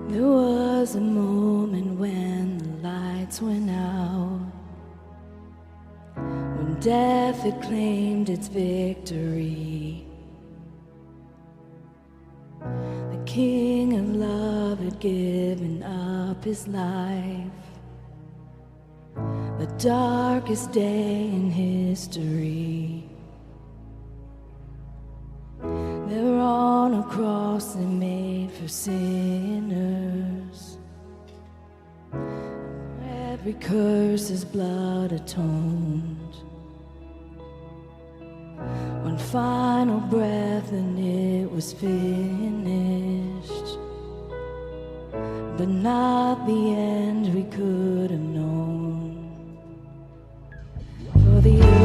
There was a moment when the lights went out, when death had claimed its victory. The King of Love had given up his life, the darkest day in history. There on a cross they made for sinners, every curse his blood atoned. One final breath and it was finished, but not the end we could have known. For the